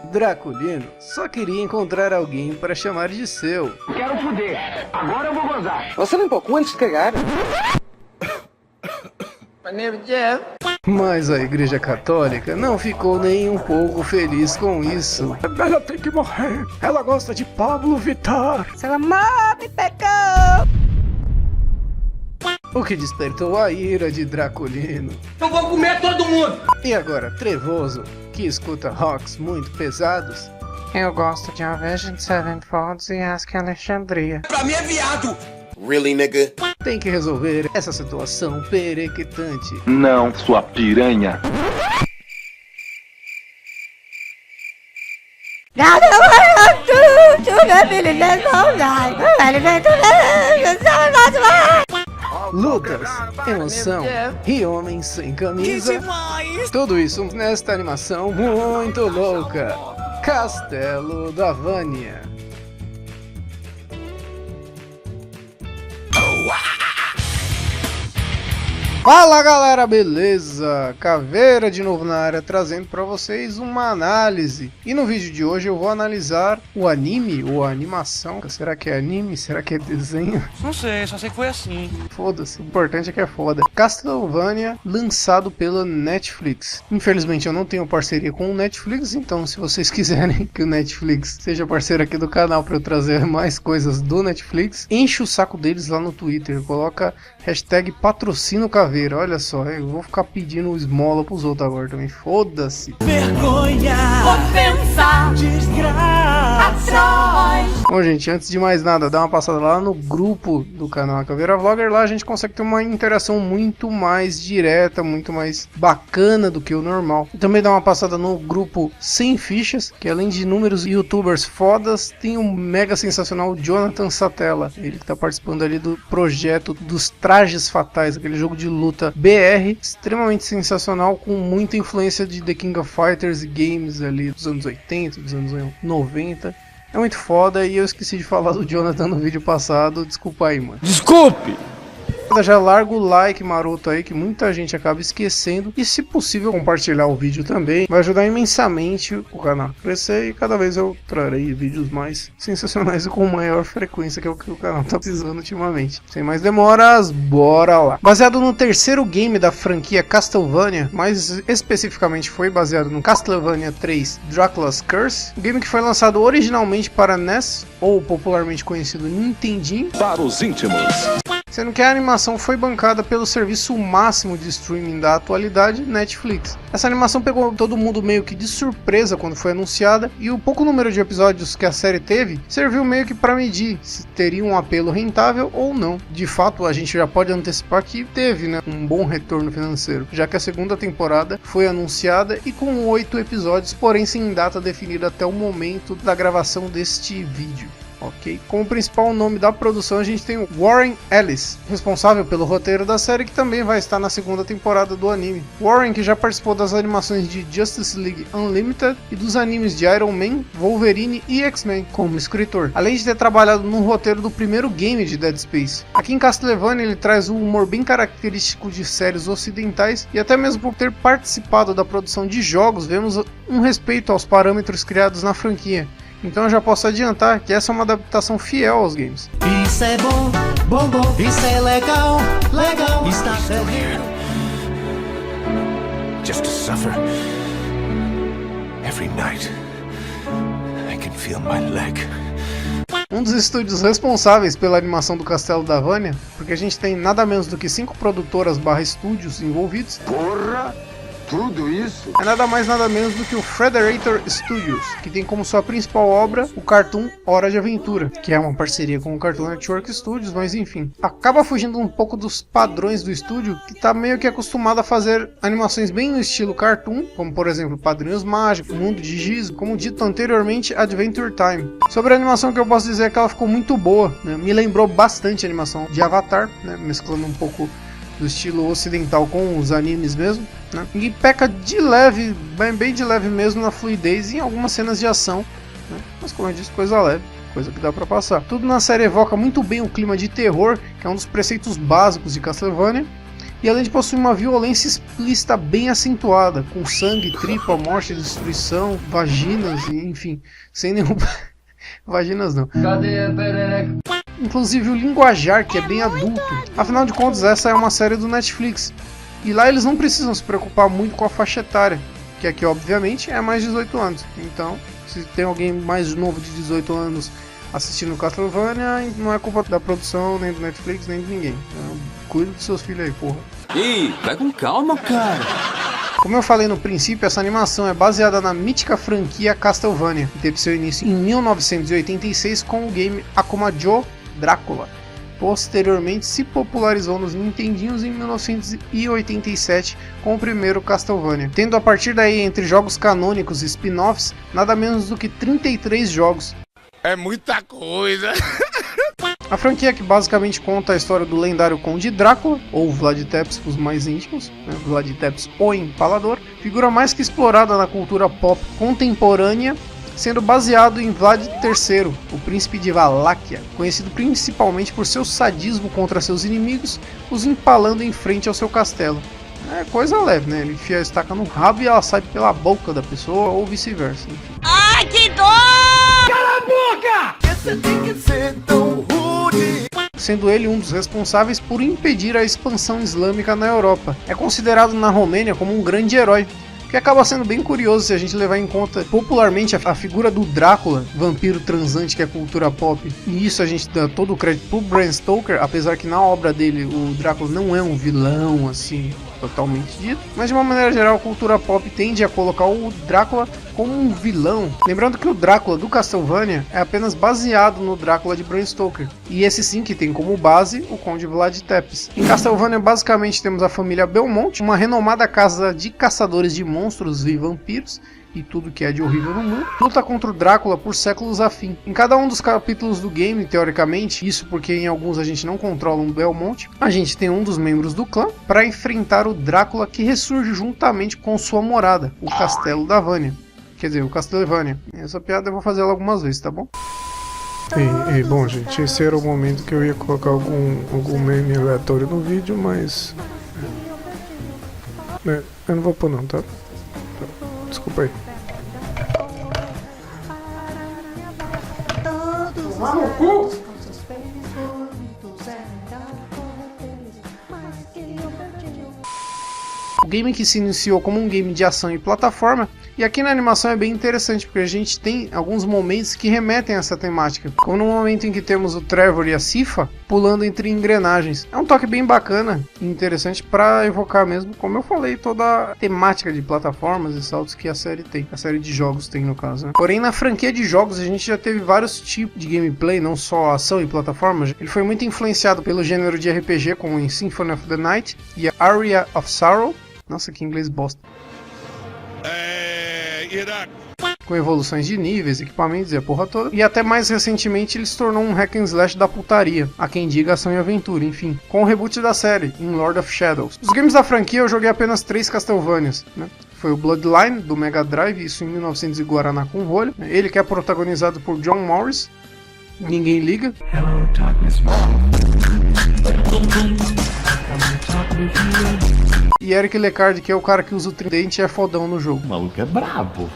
Draculino só queria encontrar alguém para chamar de seu. Quero fuder, agora eu vou gozar. Você limpou o cu antes de cagar? Mas a Igreja Católica não ficou nem um pouco feliz com isso. Ela tem que morrer. Ela gosta de Pablo Vittar. Se ela me pecou. O que despertou a ira de Draculino. Eu vou comer todo mundo. E agora Trevoso, que escuta rocks muito pesados. Eu gosto de Avenged Sevenfold e Ask Alexandria. Pra mim é viado. Really, nigga? Tem que resolver essa situação perequitante. Não, sua piranha. Lutas, emoção e homens sem camisa. Tudo isso nesta animação muito louca. Castelo da Vânia. Fala galera, beleza? Caveira de novo na área, trazendo pra vocês uma análise. E no vídeo de hoje eu vou analisar o anime ou a animação. Será que é anime? Será que é desenho? Não sei, só sei que foi assim. Foda-se, o importante é que é foda. Castlevania, lançado pela Netflix. Infelizmente eu não tenho parceria com o Netflix, então se vocês quiserem que o Netflix seja parceiro aqui do canal pra eu trazer mais coisas do Netflix, enche o saco deles lá no Twitter, coloca hashtag patrocínio caveira. Olha só, eu vou ficar pedindo esmola pros outros agora também, foda-se. Vergonha, ofensa, desgraça. Bom gente, antes de mais nada, dá uma passada lá no grupo do canal Caveira Vlogger. Lá a gente consegue ter uma interação muito mais direta, muito mais bacana do que o normal. E também dá uma passada no grupo Sem Fichas, que além de inúmeros youtubers fodas, tem um mega sensacional Jonathan Satella. Ele que tá participando ali do projeto dos Trajes Fatais, aquele jogo de luta BR, extremamente sensacional, com muita influência de The King of Fighters e games ali dos anos 80, dos anos 90. É muito foda e eu esqueci de falar do Jonathan no vídeo passado, desculpa aí, mano. Desculpe! Já larga o like maroto aí, que muita gente acaba esquecendo, e se possível compartilhar o vídeo também, vai ajudar imensamente o canal a crescer, e cada vez eu trarei vídeos mais sensacionais e com maior frequência, que é o que o canal tá precisando ultimamente. Sem mais demoras, bora lá. Baseado no terceiro game da franquia Castlevania, mais especificamente foi baseado no Castlevania 3 Dracula's Curse, um game que foi lançado originalmente para NES, ou popularmente conhecido Nintendinho, Para os íntimos. sendo que a animação foi bancada pelo serviço máximo de streaming da atualidade, Netflix. Essa animação pegou todo mundo meio que de surpresa quando foi anunciada, e o pouco número de episódios que a série teve serviu meio que para medir se teria um apelo rentável ou não. De fato, a gente já pode antecipar que teve, né, um bom retorno financeiro, já que a segunda temporada foi anunciada e com 8 episódios, porém sem data definida até o momento da gravação deste vídeo. Ok, como principal nome da produção a gente tem o Warren Ellis, responsável pelo roteiro da série, que também vai estar na segunda temporada do anime. Warren, que já participou das animações de Justice League Unlimited e dos animes de Iron Man, Wolverine e X-Men como escritor, além de ter trabalhado no roteiro do primeiro game de Dead Space. Aqui em Castlevania ele traz um humor bem característico de séries ocidentais, e até mesmo por ter participado da produção de jogos, vemos um respeito aos parâmetros criados na franquia. Então eu já posso adiantar que essa é uma adaptação fiel aos games. Isso é bom, bom, bom. Isso é legal, legal. Está certo. Just to suffer. Every night, I can feel my leg. Um dos estúdios responsáveis pela animação do Castelo da Vânia, porque a gente tem nada menos do que 5 produtoras / estúdios envolvidos. Porra! Tudo isso? É nada mais nada menos do que o Frederator Studios, que tem como sua principal obra o cartoon Hora de Aventura, que é uma parceria com o Cartoon Network Studios, mas enfim. Acaba fugindo um pouco dos padrões do estúdio, que está meio que acostumado a fazer animações bem no estilo cartoon, como por exemplo Padrinhos Mágicos, Mundo de Giz, como dito anteriormente, Adventure Time. Sobre a animação, que eu posso dizer é que ela ficou muito boa, né? Me lembrou bastante a animação de Avatar, né? Mesclando um pouco do estilo ocidental com os animes mesmo, né? E peca de leve, bem de leve mesmo na fluidez e em algumas cenas de ação, né? Mas como eu disse, coisa leve, coisa que dá pra passar. Tudo na série evoca muito bem o clima de terror, que é um dos preceitos básicos de Castlevania, E além de possuir uma violência explícita bem acentuada, com sangue, tripa, morte, destruição, vaginas, e enfim, sem nenhum... vaginas não. Inclusive o linguajar, que é bem adulto. Afinal de contas, essa é uma série do Netflix. E lá eles não precisam se preocupar muito com a faixa etária, que aqui obviamente é mais de 18 anos. Então, se tem alguém mais novo de 18 anos assistindo Castlevania, não é culpa da produção, nem do Netflix, nem de ninguém. Então, cuida dos seus filhos aí, porra. Ih, vai com calma, cara. Como eu falei no princípio, essa animação é baseada na mítica franquia Castlevania, que teve seu início em 1986 com o game Akuma Jo Drácula. Posteriormente se popularizou nos Nintendinhos em 1987 com o primeiro Castlevania, tendo a partir daí entre jogos canônicos e spin-offs nada menos do que 33 jogos. É muita coisa. A franquia que basicamente conta a história do lendário Conde Drácula, ou Vlad Tepes para os mais íntimos, né? Vlad Tepes o Empalador, figura mais que explorada na cultura pop contemporânea, sendo baseado em Vlad III, o príncipe de Valáquia, conhecido principalmente por seu sadismo contra seus inimigos, os empalando em frente ao seu castelo. É coisa leve, né? Ele enfia a estaca no rabo e ela sai pela boca da pessoa, ou vice-versa. Enfim. Ai, que dor! Cala a boca! Sendo ele um dos responsáveis por impedir a expansão islâmica na Europa. É considerado na Romênia como um grande herói, que acaba sendo bem curioso se a gente levar em conta popularmente a figura do Drácula, vampiro transante que é cultura pop. E isso a gente dá todo o crédito pro Bram Stoker, apesar que na obra dele o Drácula não é um vilão assim totalmente dito, mas de uma maneira geral a cultura pop tende a colocar o Drácula como um vilão. Lembrando que o Drácula do Castlevania é apenas baseado no Drácula de Bram Stoker, e esse sim que tem como base o Conde Vlad Tepes. Em Castlevania basicamente temos a família Belmont, uma renomada casa de caçadores de monstros e vampiros, e tudo que é de horrível no mundo, luta contra o Drácula por séculos a fim. Em cada um dos capítulos do game, teoricamente, isso porque em alguns a gente não controla um Belmont, a gente tem um dos membros do clã para enfrentar o Drácula que ressurge juntamente com sua morada, o Castelo da Vânia. Quer dizer, o Castlevania. Essa piada eu vou fazer ela algumas vezes, tá bom? Bom, gente, esse era o momento que eu ia colocar algum meme aleatório no vídeo, mas... eu não vou pôr não, tá? Desculpa aí. O game que se iniciou como um game de ação e plataforma, e aqui na animação é bem interessante porque a gente tem alguns momentos que remetem a essa temática, como no momento em que temos o Trevor e a Sypha pulando entre engrenagens. É um toque bem bacana e interessante para evocar mesmo, como eu falei, toda a temática de plataformas e saltos que a série tem, a série de jogos tem no caso, né? Porém na franquia de jogos a gente já teve vários tipos de gameplay, não só ação e plataformas. Ele foi muito influenciado pelo gênero de RPG, como em Symphony of the Night e a Aria of Sorrow. Nossa, que inglês bosta. Com evoluções de níveis, equipamentos e a porra toda. E até mais recentemente ele se tornou um hack and slash da putaria, há quem diga ação e aventura, enfim. Com o reboot da série, em Lord of Shadows. Dos games da franquia eu joguei apenas 3 Castlevanias, né? Foi o Bloodline, do Mega Drive, isso em 1900 e Guaraná com rolho. Ele que é protagonizado por John Morris. Ninguém liga. Hello, darkness, E Eric Lecard, que é o cara que usa o tridente e é fodão no jogo. o maluco é brabo.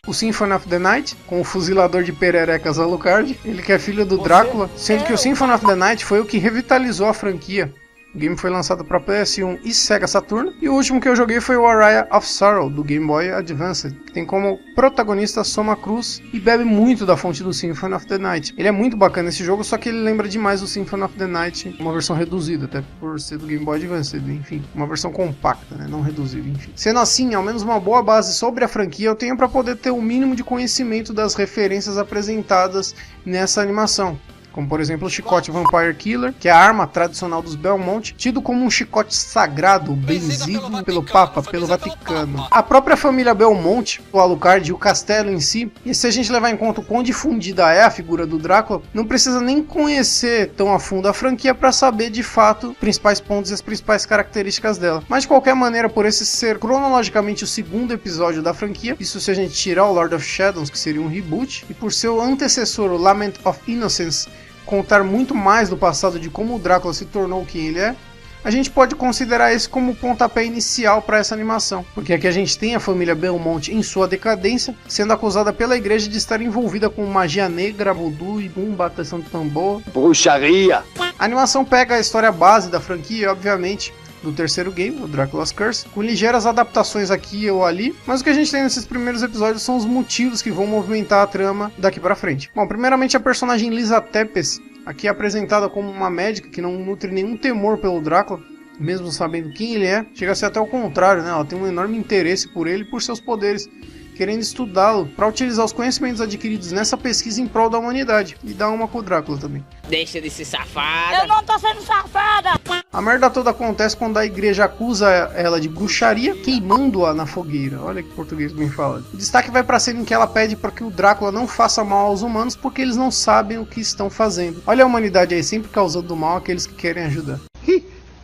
O Symphony of the Night, com o fuzilador de pererecas Alucard, ele que é filho do Drácula, sendo que o Symphony of the Night foi o que revitalizou a franquia. O game foi lançado para PS1 e Sega Saturn, e o último que eu joguei foi o Aria of Sorrow, do Game Boy Advance, que tem como protagonista Soma Cruz e bebe muito da fonte do Symphony of the Night. Ele é muito bacana esse jogo, só que ele lembra demais do Symphony of the Night, uma versão reduzida, até por ser do Game Boy Advance, enfim, uma versão compacta, né, não reduzida, enfim. Sendo assim, ao menos uma boa base sobre a franquia eu tenho para poder ter o mínimo de conhecimento das referências apresentadas nessa animação. como por exemplo o chicote Vampire Killer, que é a arma tradicional dos Belmont, tido como um chicote sagrado, benzido pelo Papa, pelo Vaticano. A própria família Belmont, o Alucard e o castelo em si, e se a gente levar em conta o quão difundida é a figura do Drácula, não precisa nem conhecer tão a fundo a franquia para saber de fato os principais pontos e as principais características dela. Mas de qualquer maneira, por esse ser cronologicamente o segundo episódio da franquia, isso se a gente tirar o Lord of Shadows, que seria um reboot, e por seu antecessor, o Lament of Innocence, contar muito mais do passado de como o Drácula se tornou quem ele é, a gente pode considerar esse como o pontapé inicial para essa animação, porque aqui a gente tem a família Belmont em sua decadência, sendo acusada pela igreja de estar envolvida com magia negra, voodoo e bateção de tambor. Bruxaria! A animação pega a história base da franquia, obviamente, do terceiro game, o Dracula's Curse, com ligeiras adaptações aqui ou ali, mas o que a gente tem nesses primeiros episódios são os motivos que vão movimentar a trama daqui pra frente. Bom, primeiramente a personagem Lisa Tepes, aqui é apresentada como uma médica que não nutre nenhum temor pelo Drácula, mesmo sabendo quem ele é, chega a ser até o contrário, né? Ela tem um enorme interesse por ele e por seus poderes, querendo estudá-lo para utilizar os conhecimentos adquiridos nessa pesquisa em prol da humanidade, e dar uma com o Drácula também. Deixa de ser safada. Eu não tô sendo safada! A merda toda acontece quando a igreja acusa ela de bruxaria, queimando-a na fogueira. Olha que português bem falado. O destaque vai pra cena em que ela pede para que o Drácula não faça mal aos humanos porque eles não sabem o que estão fazendo. Olha a humanidade aí, sempre causando mal àqueles que querem ajudar.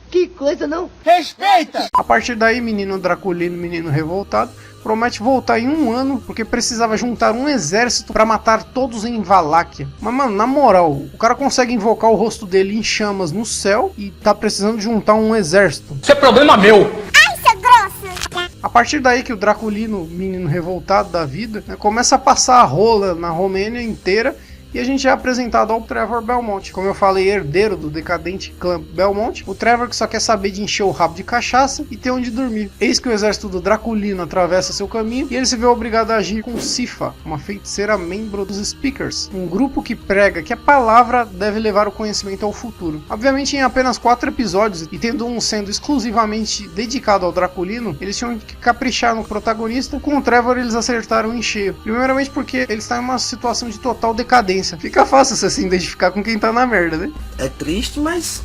Que coisa, não? Respeita! A partir daí, menino Draculino, menino revoltado, promete voltar em 1 ano, porque precisava juntar um exército pra matar todos em Valáquia. Mas, mano, na moral, o cara consegue invocar o rosto dele em chamas no céu e tá precisando juntar um exército. Isso é problema meu! Ai, seu grosso! A partir daí que o Draculino, menino revoltado da vida, né, começa a passar a rola na Romênia inteira. E a gente é apresentado ao Trevor Belmont, como eu falei, herdeiro do decadente clã Belmont, o Trevor que só quer saber de encher o rabo de cachaça e ter onde dormir. Eis que o exército do Draculino atravessa seu caminho e ele se vê obrigado a agir com Sifa, uma feiticeira membro dos Speakers, um grupo que prega que a palavra deve levar o conhecimento ao futuro. Obviamente em apenas 4 episódios, e tendo um sendo exclusivamente dedicado ao Draculino, eles tinham que caprichar no protagonista. Com o Trevor eles acertaram em cheio, primeiramente porque ele está em uma situação de total decadência. Fica fácil você se identificar com quem tá na merda, né? É triste, mas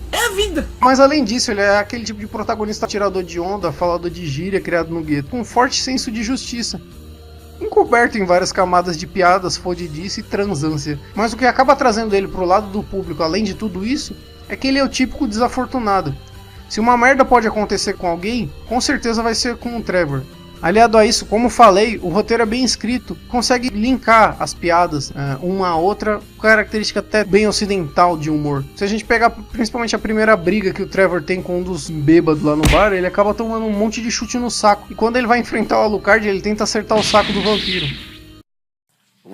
é a vida. Mas além disso, ele é aquele tipo de protagonista tirador de onda, falador de gíria, criado no gueto, com um forte senso de justiça, encoberto em várias camadas de piadas, fodidice e transância. Mas o que acaba trazendo ele pro lado do público, além de tudo isso, é que ele é o típico desafortunado. Se uma merda pode acontecer com alguém, com certeza vai ser com o Trevor. Aliado a isso, como falei, o roteiro é bem escrito, consegue linkar as piadas uma a outra, característica até bem ocidental de humor. Se a gente pegar principalmente a primeira briga que o Trevor tem com um dos bêbados lá no bar, ele acaba tomando um monte de chute no saco. E quando ele vai enfrentar o Alucard, ele tenta acertar o saco do vampiro.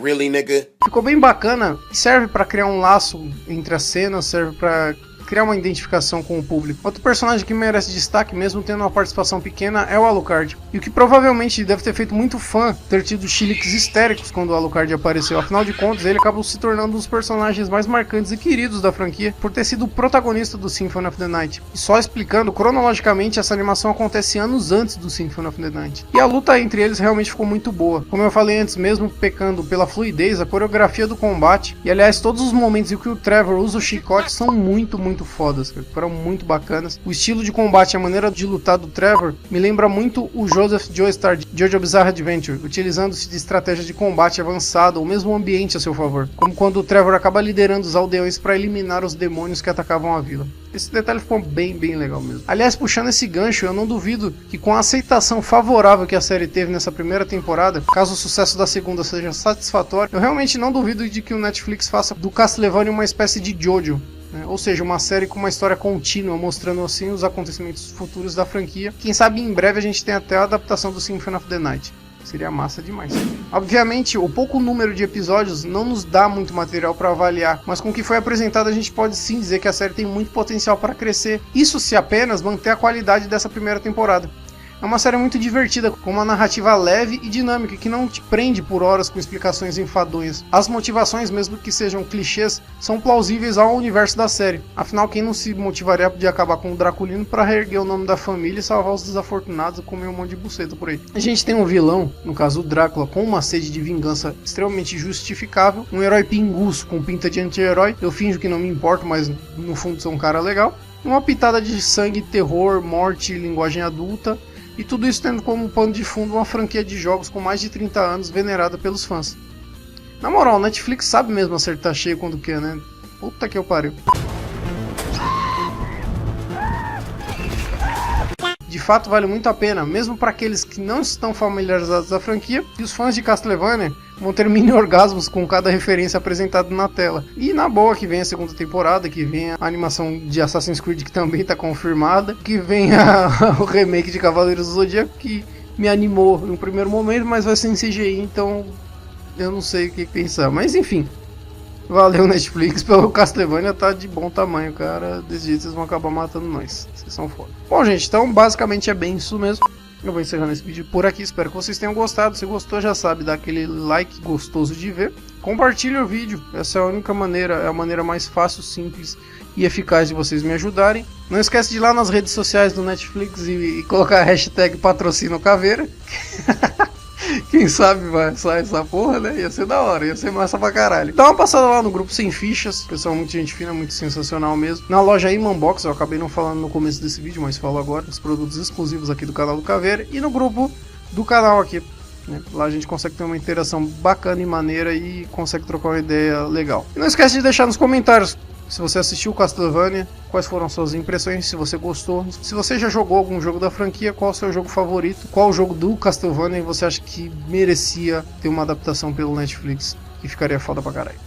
Really, nigga? Ficou bem bacana, serve pra criar um laço entre as cenas, serve pra criar uma identificação com o público. Outro personagem que merece destaque, mesmo tendo uma participação pequena, é o Alucard. E o que provavelmente deve ter feito muito fã ter tido chiliques histéricos quando o Alucard apareceu. Afinal de contas, ele acabou se tornando um dos personagens mais marcantes e queridos da franquia, por ter sido o protagonista do Symphony of the Night. E só explicando, cronologicamente, essa animação acontece anos antes do Symphony of the Night. E a luta entre eles realmente ficou muito boa. Como eu falei antes, mesmo pecando pela fluidez, a coreografia do combate, e aliás, todos os momentos em que o Trevor usa o chicote são muito fodas, cara. Foram muito bacanas. O estilo de combate, a maneira de lutar do Trevor me lembra muito o Joseph Joestar de JoJo Bizarre Adventure, utilizando-se de estratégia de combate avançada ou mesmo ambiente a seu favor, como quando o Trevor acaba liderando os aldeões para eliminar os demônios que atacavam a vila. Esse detalhe ficou bem legal mesmo. Aliás, puxando esse gancho, eu não duvido que com a aceitação favorável que a série teve nessa primeira temporada, caso o sucesso da segunda seja satisfatório, eu realmente não duvido de que o Netflix faça do Castlevania uma espécie de JoJo. Ou seja, uma série com uma história contínua, mostrando assim os acontecimentos futuros da franquia. Quem sabe em breve a gente tem até a adaptação do Symphony of the Night. Seria massa demais. Obviamente, o pouco número de episódios não nos dá muito material para avaliar, mas com o que foi apresentado a gente pode sim dizer que a série tem muito potencial para crescer. Isso se apenas manter a qualidade dessa primeira temporada. É uma série muito divertida, com uma narrativa leve e dinâmica, que não te prende por horas com explicações enfadonhas. As motivações, mesmo que sejam clichês, são plausíveis ao universo da série. Afinal, quem não se motivaria de acabar com o Draculino para reerguer o nome da família e salvar os desafortunados e comer um monte de buceta por aí? A gente tem um vilão, no caso o Drácula, com uma sede de vingança extremamente justificável, um herói pinguço com pinta de anti-herói, eu finjo que não me importo, mas no fundo sou um cara legal, uma pitada de sangue, terror, morte e linguagem adulta, e tudo isso tendo como pano de fundo uma franquia de jogos com mais de 30 anos venerada pelos fãs. Na moral, a Netflix sabe mesmo acertar cheio quando quer, né? Puta que eu pariu. De fato vale muito a pena, mesmo para aqueles que não estão familiarizados da franquia, e os fãs de Castlevania vão ter mini orgasmos com cada referência apresentada na tela. E na boa que vem a segunda temporada, que vem a animação de Assassin's Creed, que também está confirmada, que vem o remake de Cavaleiros do Zodíaco, que me animou no primeiro momento, mas vai ser em CGI, então eu não sei o que pensar. Mas enfim, valeu Netflix, pelo Castlevania tá de bom tamanho, cara. Desse jeito vocês vão acabar matando nós, vocês são foda. Bom gente, então basicamente é bem isso mesmo. Eu vou encerrando esse vídeo por aqui, espero que vocês tenham gostado. Se gostou, já sabe, dá aquele like gostoso de ver. Compartilhe o vídeo, essa é a única maneira, é a maneira mais fácil, simples e eficaz de vocês me ajudarem. Não esquece de ir lá nas redes sociais do Netflix e colocar a hashtag patrocina o Caveira. Quem sabe vai sair essa porra, né? Ia ser da hora, ia ser massa pra caralho. Dá uma passada lá no grupo Sem Fichas, pessoal, muita gente fina, muito sensacional mesmo. Na loja Imanbox, eu acabei não falando no começo desse vídeo, mas falo agora, os produtos exclusivos aqui do canal do Caveira. E no grupo do canal aqui, né? Lá a gente consegue ter uma interação bacana e maneira e consegue trocar uma ideia legal. E não esquece de deixar nos comentários se você assistiu Castlevania, quais foram suas impressões, se você gostou, se você já jogou algum jogo da franquia, qual é o seu jogo favorito, qual o jogo do Castlevania você acha que merecia ter uma adaptação pelo Netflix, que ficaria foda pra caralho.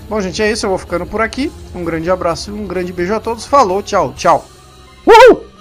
Bom gente, é isso, eu vou ficando por aqui, um grande abraço e um grande beijo a todos, falou, tchau, tchau. Uhul!